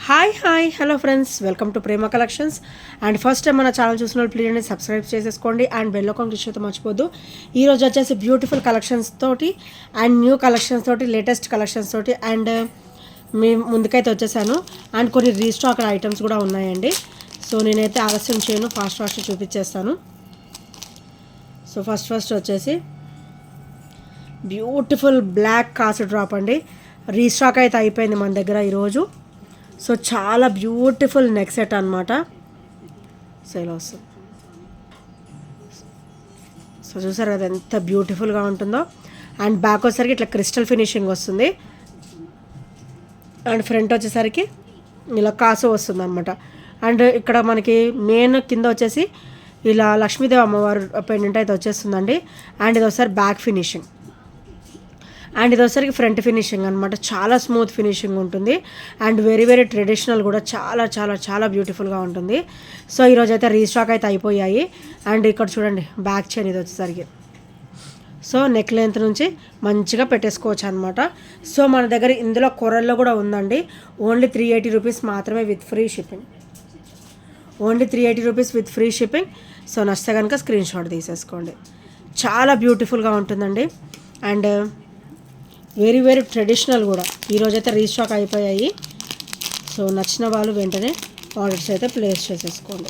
Hi hello friends, welcome to Prema collections. And first time మన channel చూసిన వాళ్ళు please అనేది సబ్స్క్రైబ్ చేసేసుకోండి అండ్ బెల్ ఐకాన్ క్లిక్ చేయడం మర్చిపోద్దు. ఈరోజు వచ్చేసి బ్యూటిఫుల్ కలెక్షన్స్ తోటి అండ్ న్యూ కలెక్షన్స్ తోటి, లేటెస్ట్ కలెక్షన్స్ తోటి అండ్ మీ ముందుకైతే వచ్చేసాను. అండ్ కొన్ని రీస్టాక్ ఐటమ్స్ కూడా ఉన్నాయండి. సో నేనైతే ఆలస్యం చేయను, ఫాస్ట్ చూపించేస్తాను. సో ఫస్ట్ వచ్చేసి బ్యూటిఫుల్ బ్లాక్ కాసు డ్రాప్ అండి. రీస్టాక్ అయితే అయిపోయింది మన దగ్గర ఈరోజు. సో చాలా బ్యూటిఫుల్ నెక్ సెట్ అనమాట. సో ఇలా వస్తుంది. సో చూసారు కదా ఎంత బ్యూటిఫుల్గా ఉంటుందో. అండ్ బ్యాక్ వచ్చేసరికి ఇట్లా క్రిస్టల్ ఫినిషింగ్ వస్తుంది. అండ్ ఫ్రంట్ వచ్చేసరికి ఇలా కాసు వస్తుంది అనమాట. అండ్ ఇక్కడ మనకి మెయిన్ కింద వచ్చేసి ఇలా లక్ష్మీదేవి అమ్మవారు పెండెంట్ అయితే వచ్చేస్తుందండి. అండ్ ఇది ఒకసారి బ్యాక్ ఫినిషింగ్ అండ్ ఇది వచ్చేసరికి ఫ్రంట్ ఫినిషింగ్ అనమాట. చాలా స్మూత్ ఫినిషింగ్ ఉంటుంది అండ్ వెరీ ట్రెడిషనల్ కూడా చాలా బ్యూటిఫుల్గా ఉంటుంది. సో ఈరోజు అయితే రీస్టాక్ అయితే అయిపోయాయి. అండ్ ఇక్కడ చూడండి బ్యాక్ చైన్ ఇది వచ్చేసరికి. సో నెక్ లెంత్ నుంచి మంచిగా పెట్టేసుకోవచ్చు అనమాట. సో మన దగ్గర ఇందులో కొరల్లో కూడా ఉందండి. ఓన్లీ 380 రూపీస్ మాత్రమే with free shipping. Only 380 rupees with free shipping. So నచ్చితే కనుక స్క్రీన్ షాట్ తీసేసుకోండి. చాలా బ్యూటిఫుల్గా ఉంటుందండి. అండ్ వెరీ ట్రెడిషనల్ కూడా. ఈరోజైతే రీస్టాక్ అయిపోయాయి. సో నచ్చిన వాళ్ళు వెంటనే ఆర్డర్స్ అయితే ప్లేస్ చేసేసుకోండి.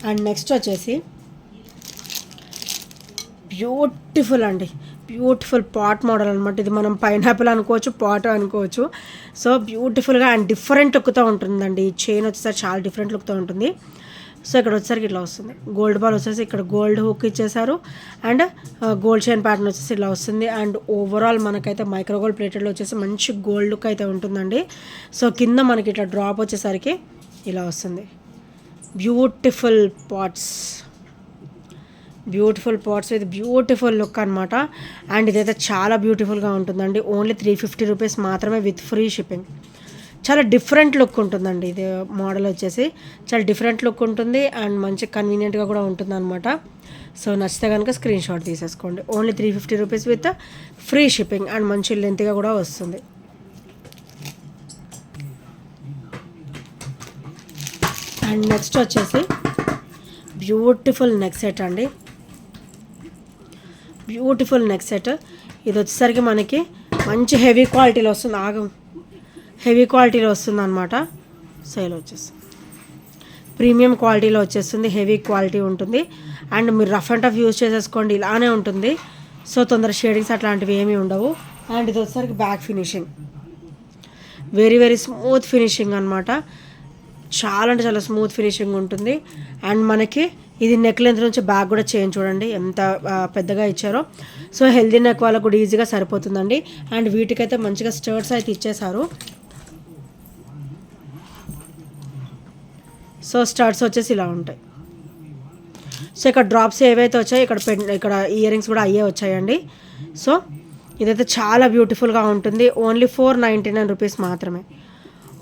అండ్ నెక్స్ట్ వచ్చేసి బ్యూటిఫుల్ అండి, బ్యూటిఫుల్ పాట్ మోడల్ అనమాట. ఇది మనం పైనాపిల్ అనుకోవచ్చు, పాట్ అనుకోవచ్చు. సో బ్యూటిఫుల్గా అండ్ డిఫరెంట్ లుక్తో ఉంటుందండి. ఈ చైన్ వచ్చేసరికి చాలా డిఫరెంట్ లుక్తో ఉంటుంది. సో ఇక్కడ వచ్చేసరికి ఇట్లా వస్తుంది. గోల్డ్ బాల్ వచ్చేసి ఇక్కడ గోల్డ్ హుక్ ఇచ్చేసారు అండ్ గోల్డ్ చైన్ ప్యాటర్న్ వచ్చేసి ఇలా వస్తుంది. అండ్ ఓవరాల్ మనకైతే మైక్రో గోల్డ్ ప్లేటెడ్లో వచ్చేసి మంచి గోల్డ్ లుక్ అయితే ఉంటుందండి. సో కింద మనకి ఇట్లా డ్రాప్ వచ్చేసరికి ఇలా వస్తుంది. Beautiful pots with beautiful look అనమాట. అండ్ ఇదైతే చాలా బ్యూటిఫుల్గా ఉంటుందండి. ఓన్లీ 350 రూపీస్ మాత్రమే విత్ ఫ్రీ షిప్పింగ్. చాలా డిఫరెంట్ లుక్ ఉంటుందండి. ఇది మోడల్ వచ్చేసి చాలా డిఫరెంట్ లుక్ ఉంటుంది అండ్ మంచి కన్వీనియంట్గా కూడా ఉంటుంది అనమాట. సో నచ్చితే కనుక స్క్రీన్ షాట్ తీసేసుకోండి. Only 350 rupees with free shipping and మంచి లెంత్గా కూడా వస్తుంది. అండ్ నెక్స్ట్ వచ్చేసి బ్యూటిఫుల్ నెక్ సెట్ అండి. Beautiful neck set. ఇది వచ్చేసరికి మనకి మంచి హెవీ క్వాలిటీలో వస్తుంది. హెవీ క్వాలిటీలో వస్తుంది అనమాట. సో ఇలా వచ్చేస్తుంది. ప్రీమియం క్వాలిటీలో వచ్చేస్తుంది. హెవీ క్వాలిటీ ఉంటుంది అండ్ మీరు రఫ్ అండ్ టఫ్ యూజ్ చేసేసుకోండి, ఇలానే ఉంటుంది. సో తొందర షేడింగ్స్ అట్లాంటివి ఏమీ ఉండవు. అండ్ ఇది వచ్చేసరికి back finishing very smooth finishing అనమాట. చాలా అంటే చాలా స్మూత్ ఫినిషింగ్ ఉంటుంది. అండ్ మనకి ఇది నెక్ లెంత్ నుంచి బ్యాక్ కూడా చేంజ్ చూడండి ఎంత పెద్దగా ఇచ్చారో. సో హెల్దీ నెక్ వాళ్ళకు కూడా ఈజీగా సరిపోతుందండి. అండ్ వీటికైతే మంచిగా స్టర్ట్స్ అయితే ఇచ్చేసారు. సో స్టర్ట్స్ వచ్చేసి ఇలా ఉంటాయి. సో ఇక్కడ డ్రాప్స్ ఏవైతే వచ్చాయో ఇక్కడ ఇయర్ రింగ్స్ కూడా అయ్యే వచ్చాయండి. సో ఇదైతే చాలా బ్యూటిఫుల్గా ఉంటుంది. ఓన్లీ 499 రూపీస్ మాత్రమే.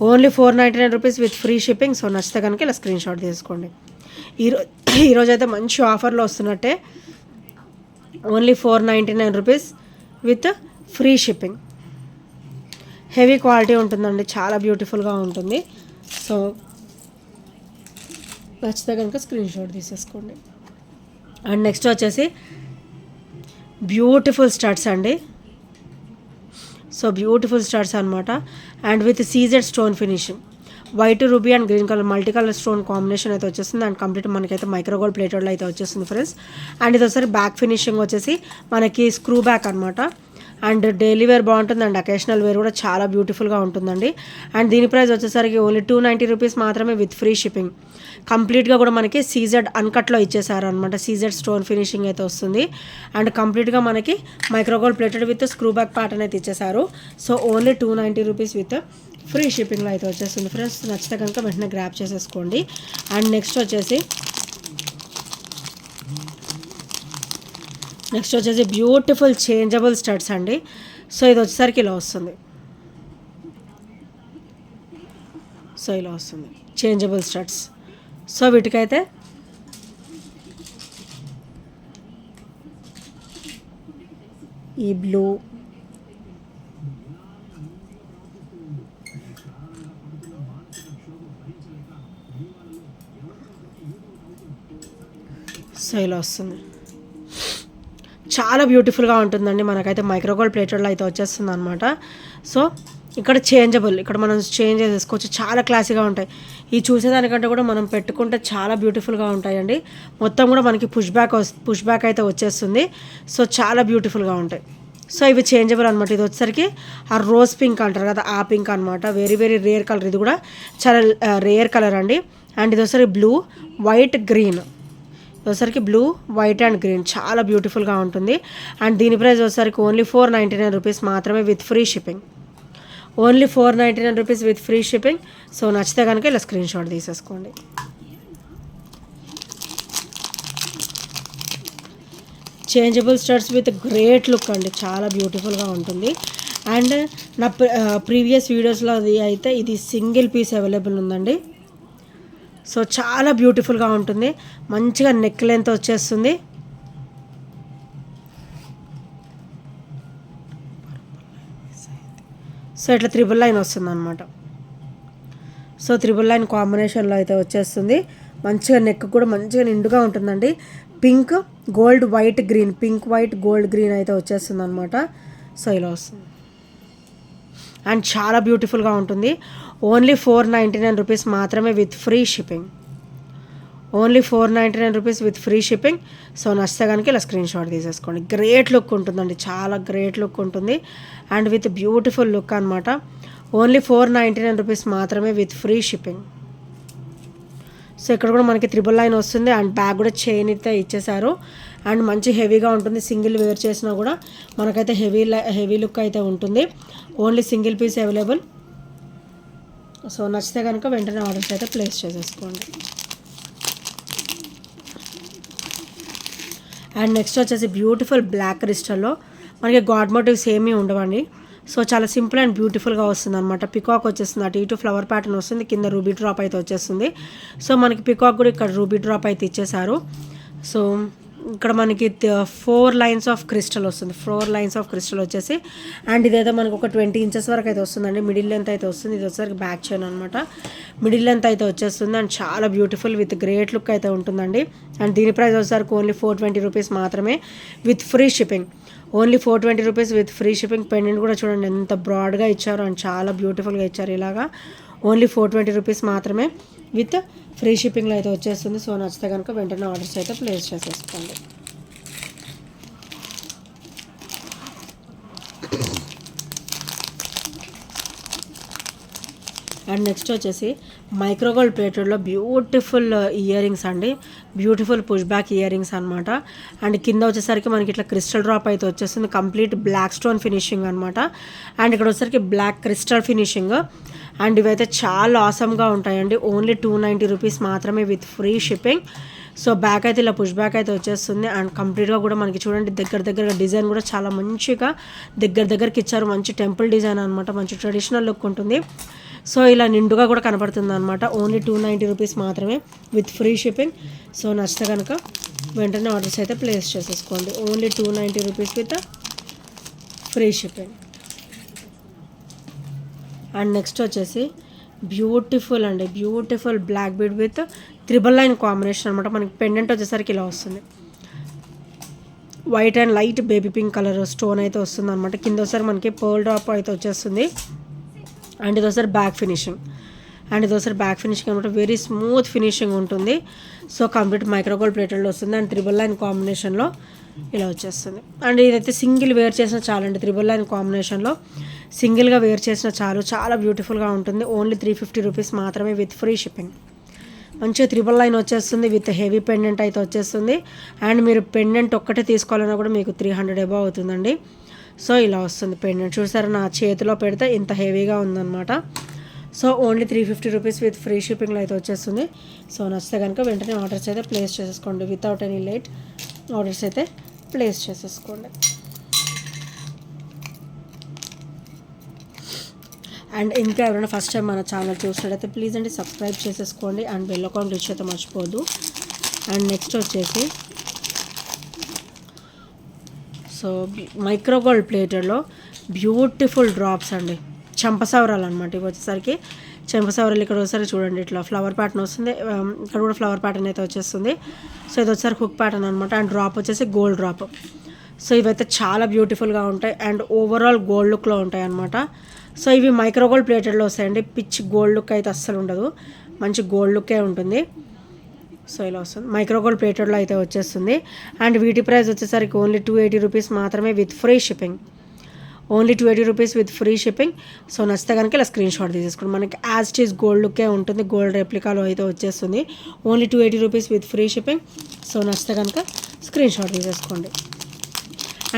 Only 499 rupees with free shipping. So నచ్చితే కనుక ఇలా స్క్రీన్ షాట్ తీసుకోండి. ఈరోజు అయితే మంచి ఆఫర్లో వస్తున్నట్టే. Only 499 rupees with free shipping. Heavy quality ఉంటుందండి, చాలా బ్యూటిఫుల్గా ఉంటుంది. సో నచ్చితే కనుక స్క్రీన్ షాట్ తీసేసుకోండి. అండ్ నెక్స్ట్ వచ్చేసి బ్యూటిఫుల్ స్టడ్స్ అండి. సో బ్యూటిఫుల్ స్టడ్స్ అనమాట. And with CZ stone finishing, white ruby and green colour multi colour stone combination అయితే వచ్చేస్తుంది. అండ్ కంప్లీట్ మనకైతే మైక్రో గోల్డ్ ప్లేటెడ్లో అయితే వచ్చేస్తుంది ఫ్రెండ్స్. అండ్ ఇది ఒకసారి బ్యాక్ ఫినిషింగ్ వచ్చేసి మనకి స్క్రూ బ్యాక్ అనమాట. అండ్ డైలీ వేర్ బాగుంటుంది అండ్ అకేషనల్ వేర్ కూడా చాలా బ్యూటిఫుల్గా ఉంటుందండి. అండ్ దీని ప్రైస్ వచ్చేసరికి ఓన్లీ 290 రూపీస్ మాత్రమే విత్ ఫ్రీ షిప్పింగ్. కంప్లీట్గా కూడా మనకి సీజెడ్ అన్కట్లో ఇచ్చేసారు అనమాట. సీజెడ్ స్టోన్ ఫినిషింగ్ అయితే వస్తుంది. అండ్ కంప్లీట్గా మనకి micro gold plated with screw back pattern అయితే ఇచ్చేసారు. So only 290 rupees with free షిప్పింగ్లో అయితే వచ్చేస్తుంది ఫ్రెండ్స్. నచ్చితే కనుక వెంటనే గ్రాప్ చేసేసుకోండి. అండ్ నెక్స్ట్ వచ్చేసి బ్యూటిఫుల్ చేంజబుల్ స్టడ్స్ అండి. సో ఇది వచ్చేసరికి ఇలా వస్తుంది. సో ఇలా వస్తుంది చేంజబుల్ స్టడ్స్. సో వీటికైతే ఈ బ్లూ ఇలా వస్తుంది. చాలా బ్యూటిఫుల్గా ఉంటుందండి. మనకైతే మైక్రోగోల్డ్ ప్లేటెడ్లో అయితే వచ్చేస్తుంది అనమాట. సో ఇక్కడ చేంజబుల్, ఇక్కడ మనం చేంజ్ చేసుకోవచ్చు. చాలా క్లాసీగా ఉంటాయి. ఈ చూసేదానికంటే కూడా మనం పెట్టుకుంటే చాలా బ్యూటిఫుల్గా ఉంటాయండి. మొత్తం కూడా మనకి పుష్ బ్యాక్ అయితే వచ్చేస్తుంది. సో చాలా బ్యూటిఫుల్గా ఉంటాయి. సో ఇవి చేంజబుల్ అనమాట. ఇది వచ్చేసరికి ఆ రోజ్ పింక్ అంటారు కదా, ఆ పింక్ అనమాట. Very very rare colour. ఇది కూడా చాలా రేర్ కలర్ అండి. అండ్ ఇది వచ్చేసరికి బ్లూ, వైట్, గ్రీన్. వచ్చేసరికి బ్లూ, వైట్ అండ్ గ్రీన్ చాలా బ్యూటిఫుల్గా ఉంటుంది. అండ్ దీని ప్రైస్ వచ్చేసరికి ఓన్లీ 499 రూపీస్ మాత్రమే with free shipping. Only 499 rupees with free shipping. So నచ్చితే కనుక ఇలా స్క్రీన్ షాట్ తీసేసుకోండి. Changeable studs with great look అండి, చాలా బ్యూటిఫుల్గా ఉంటుంది. అండ్ నా ప్రీవియస్ వీడియోస్లో అది అయితే ఇది సింగిల్ పీస్ అవైలబుల్ ఉందండి. సో చాలా బ్యూటిఫుల్గా ఉంటుంది. మంచిగా నెక్ లెంత్ వచ్చేస్తుంది. సో ఇట్లా 3 లైన్ వస్తుంది అనమాట. సో 3 లైన్ కాంబినేషన్లో అయితే వచ్చేస్తుంది. మంచిగా నెక్ కూడా మంచిగా నిండుగా ఉంటుందండి. Pink, gold, white, green, pink, white, gold, green అయితే వచ్చేస్తుంది అనమాట. సో ఇలా వస్తుంది అండ్ చాలా బ్యూటిఫుల్గా ఉంటుంది. ఓన్లీ 499 రూపీస్ మాత్రమే with free shipping. Only 499 rupees with free shipping. So నచ్చితే కనుక ఇలా స్క్రీన్ షాట్ తీసేసుకోండి. గ్రేట్ లుక్ ఉంటుందండి, చాలా గ్రేట్ లుక్ ఉంటుంది. అండ్ విత్ బ్యూటిఫుల్ లుక్ అనమాట. ఓన్లీ 499 రూపీస్ మాత్రమే విత్ ఫ్రీ షిప్పింగ్. సో ఇక్కడ కూడా మనకి 3 లైన్ వస్తుంది. అండ్ బ్యాగ్ కూడా చైన్ అయితే ఇచ్చేసారు. అండ్ మంచి హెవీగా ఉంటుంది. సింగిల్ వేర్ చేసినా కూడా మనకైతే హెవీ లుక్ అయితే ఉంటుంది. Only single piece available. So నచ్చితే కనుక వెంటనే ఆర్డర్స్ అయితే ప్లేస్ చేసేసుకోండి. అండ్ నెక్స్ట్ వచ్చేసి బ్యూటిఫుల్ బ్లాక్ క్రిస్టల్లో మనకి గాడ్ మోటివ్స్ ఏమీ ఉండవండి. సో చాలా సింపుల్ అండ్ బ్యూటిఫుల్గా వస్తుంది అనమాట. పికాక్ వచ్చేస్తుంది, అటు ఇటు ఫ్లవర్ ప్యాటర్న్ వస్తుంది, కింద రూబీ డ్రాప్ అయితే వచ్చేస్తుంది. సో మనకి పికాక్ కూడా ఇక్కడ రూబీ డ్రాప్ అయితే ఇచ్చేసారు. సో ఇక్కడ మనకి 4 లైన్స్ ఆఫ్ క్రిస్టల్ వస్తుంది. 4 లైన్స్ ఆఫ్ క్రిస్టల్ వచ్చేసి అండ్ ఇదైతే మనకు ఒక 20 ఇంచెస్ వరకు అయితే వస్తుందండి. మిడిల్ లెంత్ అయితే వస్తుంది. ఇది వచ్చేసరికి బ్యాక్ చైన్ అనమాట. మిడిల్ లెంత్ అయితే వచ్చేస్తుంది. అండ్ చాలా బ్యూటిఫుల్ విత్ గ్రేట్ లుక్ అయితే ఉంటుందండి. అండ్ దీని ప్రైస్ వచ్చేసరికి ఓన్లీ 420 రూపీస్ మాత్రమే with free shipping. Only 420 rupees with free shipping. Pendant కూడా చూడండి ఎంత బ్రాడ్గా ఇచ్చారు అండ్ చాలా బ్యూటిఫుల్గా ఇచ్చారు. ఇలాగా ఓన్లీ 420 రూపీస్ మాత్రమే విత్ ఫ్రీ షిప్పింగ్లో అయితే వచ్చేస్తుంది. సో నచ్చితే కనుక వెంటనే ఆర్డర్స్ అయితే ప్లేస్ చేసేసుకోండి. అండ్ నెక్స్ట్ వచ్చేసి మైక్రోగోల్డ్ ప్లేటెడ్లో బ్యూటిఫుల్ ఇయర్ రింగ్స్ అండి. Beautiful push back ear rings అనమాట. అండ్ కింద వచ్చేసరికి మనకి ఇట్లా క్రిస్టల్ డ్రాప్ అయితే వచ్చేస్తుంది. కంప్లీట్ బ్లాక్ స్టోన్ ఫినిషింగ్ అనమాట. అండ్ ఇక్కడ వచ్చేసరికి బ్లాక్ క్రిస్టల్ ఫినిషింగ్. అండ్ ఇవైతే చాలా ఆసమ్గా ఉంటాయండి. ఓన్లీ 290 రూపీస్ మాత్రమే with free shipping. So back అయితే ఇలా పుష్ బ్యాక్ అయితే వచ్చేస్తుంది. అండ్ కంప్లీట్గా కూడా మనకి చూడండి దగ్గరగా డిజైన్ కూడా చాలా మంచిగా దగ్గరికి ఇచ్చారు. మంచి టెంపుల్ డిజైన్ అనమాట. మంచి ట్రెడిషనల్ లుక్ ఉంటుంది. సో ఇలా నిండుగా కూడా కనపడుతుంది అనమాట. ఓన్లీ 290 రూపీస్ మాత్రమే విత్ ఫ్రీ షిప్పింగ్. సో నచ్చితే కనుక వెంటనే ఆర్డర్స్ అయితే ప్లేస్ చేసేసుకోండి. Only 290 rupees with free shipping. And next వచ్చేసి బ్యూటిఫుల్ అండి, beautiful black bead with 3 line combination అనమాట. మనకి పెండెంట్ వచ్చేసరికి ఇలా వస్తుంది. White and light baby pink colour stone అయితే వస్తుంది అనమాట. కింద ఒకసారి మనకి పర్ల్ డ్రాప్ అయితే వచ్చేస్తుంది. అండ్ ఇది ఒకసారి బ్యాక్ ఫినిషింగ్. అనమాట. వెరీ స్మూత్ ఫినిషింగ్ ఉంటుంది. సో కంప్లీట్ మైక్రోగోల్డ్ ప్లేటెడ్లో వస్తుంది. అండ్ 3 లైన్ కాంబినేషన్లో ఇలా వచ్చేస్తుంది. అండ్ ఇదైతే సింగిల్ వేర్ చేసిన చాలండి. 3 లైన్ కాంబినేషన్లో సింగిల్గా వేర్ చేసిన చాలు, చాలా బ్యూటిఫుల్గా ఉంటుంది. ఓన్లీ 350 రూపీస్ మాత్రమే విత్ ఫ్రీ షిప్పింగ్. మంచిగా 3 లైన్ వచ్చేస్తుంది విత్ హెవీ పెండెంట్ అయితే వచ్చేస్తుంది. అండ్ మీరు పెండెంట్ ఒక్కటే తీసుకోవాలన్నా కూడా మీకు 300 అబవ్ అవుతుందండి. సో ఇలా వస్తుంది పెండెంట్. చూసారా నా చేతిలో పెడితే ఇంత హెవీగా ఉందన్నమాట. So only 350 rupees with free షిప్పింగ్లో అయితే వచ్చేస్తుంది. సో నచ్చితే కనుక వెంటనే ఆర్డర్స్ అయితే ప్లేస్ చేసేసుకోండి. వితౌట్ ఎనీ లేట్ ఆర్డర్స్ అయితే ప్లేస్ చేసేసుకోండి. అండ్ ఇంకా ఎవరైనా ఫస్ట్ టైం మన ఛానల్ చూసినట్టయితే ప్లీజ్ అండి సబ్స్క్రైబ్ చేసేసుకోండి. అండ్ బెల్ అకౌంట్ రీచ్ అయితే మర్చిపోద్దు. అండ్ నెక్స్ట్ వచ్చేసి సో మైక్రోగోల్డ్ ప్లేటెడ్లో బ్యూటిఫుల్ డ్రాప్స్ అండి, చంపసవరాలు అనమాట. ఇవి వచ్చేసరికి చెంపసవరలు ఇక్కడ ఒకసారి చూడండి, ఇట్లా ఫ్లవర్ ప్యాటర్న్ వస్తుంది. ఇక్కడ కూడా ఫ్లవర్ ప్యాటర్న్ అయితే వచ్చేస్తుంది. సో ఇది ఒకసారి హుక్ ప్యాటర్న్ అనమాట. అండ్ డ్రాప్ వచ్చేసి గోల్డ్ డ్రాప్. సో ఇవైతే చాలా బ్యూటిఫుల్గా ఉంటాయి అండ్ ఓవరాల్ గోల్డ్ లుక్లో ఉంటాయి అనమాట. సో ఇవి మైక్రో గోల్డ్ ప్లేటెడ్లో వస్తాయండి. పిచ్ గోల్డ్ లుక్ అయితే అస్సలు ఉండదు, మంచి గోల్డ్ లుక్కే ఉంటుంది. సో ఇలా వస్తుంది, మైక్రో గోల్డ్ ప్లేటెడ్లో అయితే వచ్చేస్తుంది. అండ్ వీటి ప్రైస్ వచ్చేసరికి ఓన్లీ 280 రూపీస్ మాత్రమే with free shipping. Only 280 rupees with free shipping. So నచ్చితే కనుక ఇలా స్క్రీన్ షాట్ తీసేసుకోండి. మనకి యాజ్ ఇట్ ఈస్ గోల్డ్ లుక్కే ఉంటుంది, గోల్డ్ రెప్లికాలో అయితే వచ్చేస్తుంది. Only 280 rupees with free shipping. So నచ్చితే కనుక స్క్రీన్ షాట్ తీసేసుకోండి.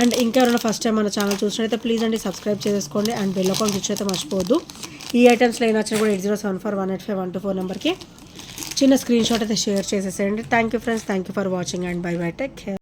అండ్ ఇంకెవరైనా ఫస్ట్ టైం మన ఛానల్ చూసినట్లయితే ప్లీజ్ అండి సబ్స్క్రైబ్ చేసుకోండి అండ్ బెల్ ఐకాన్ స్విచ్ అయితే మర్చిపోవద్దు. ఈ ఐటమ్స్లో ఏం నచ్చినా కూడా 8074185124 నెంబర్కి చిన్న స్క్రీన్ షాట్ అయితే షేర్ చేసేసేయండి. Thank you friends, thank you for watching and by by, take care.